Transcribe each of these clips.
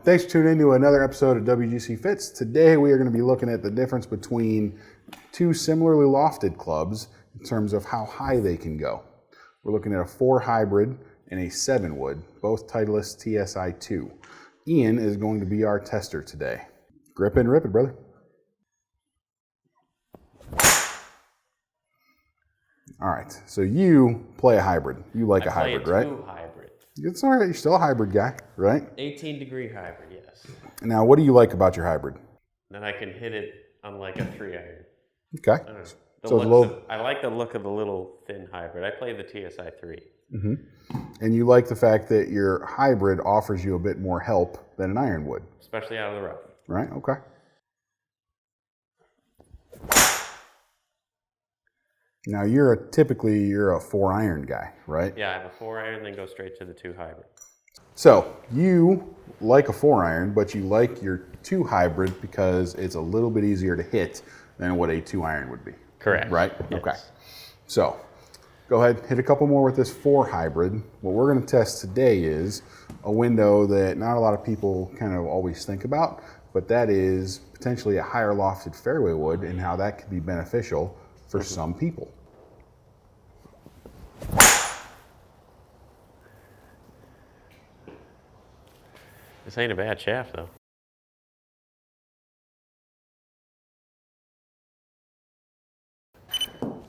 Thanks for tuning in to another episode of WGC Fits. Today we are going to be looking at the difference between two similarly lofted clubs in terms of how high they can go. We're looking at a 4 hybrid and a 7 wood, both Titleist TSI2. Ian is going to be our tester today. Grip it and rip it, brother. All right, so you play a hybrid. You like a hybrid, right? I play a 2 hybrid. It's all right. You're still a hybrid guy, right? 18-degree hybrid, yes. Now, what do you like about your hybrid? Then I can hit it on like a 3-iron. Okay. I like the look of the little thin hybrid. I play the TSI3. Mm-hmm. And you like the fact that your hybrid offers you a bit more help than an iron would. Especially out of the rough. Right, okay. Now you're a 4 iron guy, right? Yeah, I have a 4-iron, then go straight to the 2 hybrid. So you like a 4 iron, but you like your 2 hybrid because it's a little bit easier to hit than what a 2 iron would be. Correct. Right? Yes. Okay. So go ahead, hit a couple more with this 4 hybrid. What we're going to test today is a window that not a lot of people kind of always think about, but that is potentially a higher lofted fairway wood and how that could be beneficial for some people. This ain't a bad shaft, though.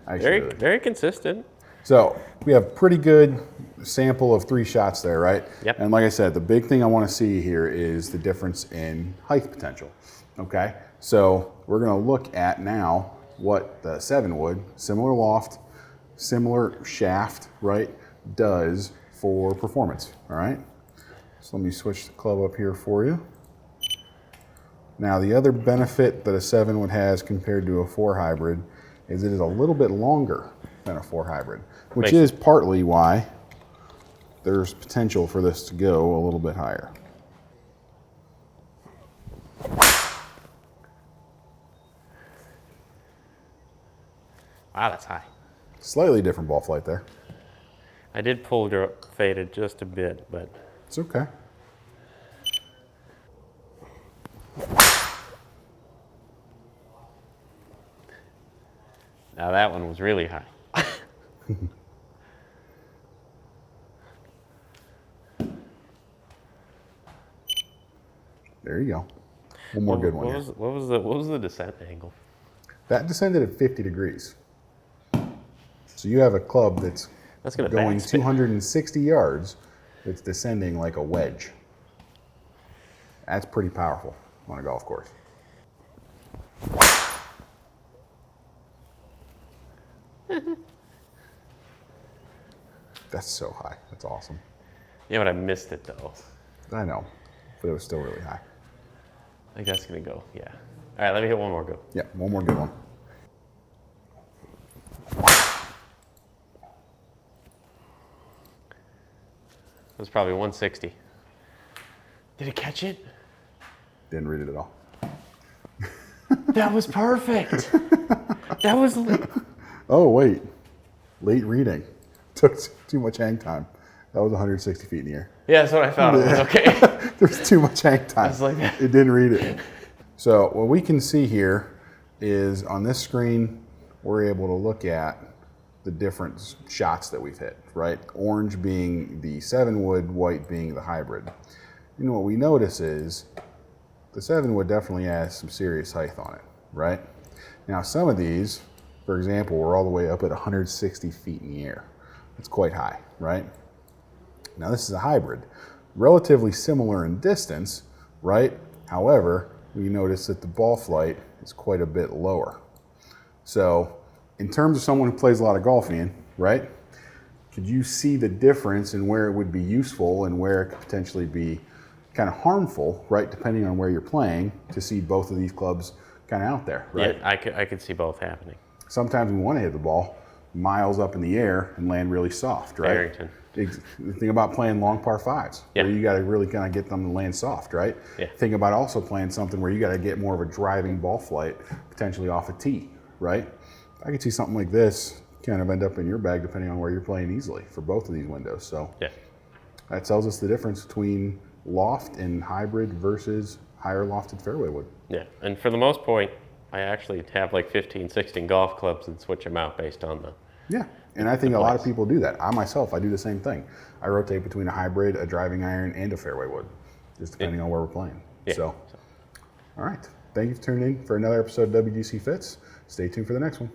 Very consistent. So we have pretty good sample of 3 shots there, right? Yep. And like I said, the big thing I want to see here is the difference in height potential. Okay. So we're going to look at now what the 7 wood, similar loft, similar shaft, right, does for performance. All right. So let me switch the club up here for you. Now the other benefit that a 7 wood has compared to a 4 hybrid is it is a little bit longer than a 4 hybrid, which is partly why there's potential for this to go a little bit higher. Wow, that's high. Slightly different ball flight there. I did pull your faded just a bit, but it's okay. Now that one was really high. There you go. One more good one here. What was the descent angle? That descended at 50 degrees. So you have a club that's going 260 yards that's descending like a wedge. That's pretty powerful on a golf course. That's so high. That's awesome. Yeah, but I missed it though. I know, but it was still really high. I think that's gonna go, yeah. All right, let me hit one more go. Yeah, one more good one. It was probably 160. Did it catch it? Didn't read it at all. That was perfect. That was... Oh, wait. Late reading. Took too much hang time. That was 160 feet in the air. Yeah, that's what I thought. It was okay. There's too much hang time. I was like, it didn't read it. So what we can see here is on this screen, we're able to look at the different shots that we've hit, right? Orange being the 7 wood, white being the hybrid. You know what we notice is the 7 wood definitely has some serious height on it, right? Now some of these, for example, we're all the way up at 160 feet in the air. It's quite high, right? Now this is a hybrid, relatively similar in distance, right? However, we notice that the ball flight is quite a bit lower. So in terms of someone who plays a lot of golf, Ian, right? Could you see the difference in where it would be useful and where it could potentially be kind of harmful, right? Depending on where you're playing, to see both of these clubs kind of out there, right? Yeah, I could see both happening. Sometimes we want to hit the ball miles up in the air and land really soft, right? Barrington. Think about playing long par 5s, where you got to really kind of get them to land soft, right? Yeah. Think about also playing something where you got to get more of a driving ball flight, potentially off a tee, right? I could see something like this kind of end up in your bag depending on where you're playing easily for both of these windows. So yeah, that tells us the difference between loft and hybrid versus higher lofted fairway wood. Yeah, and for the most part, I actually have like 15, 16 golf clubs and switch them out based on the... Yeah, and I think a lot of people do that. I myself, I do the same thing. I rotate between a hybrid, a driving iron, and a fairway wood, just depending on where we're playing. Yeah. So, all right. Thank you for tuning in for another episode of WGC Fits. Stay tuned for the next one.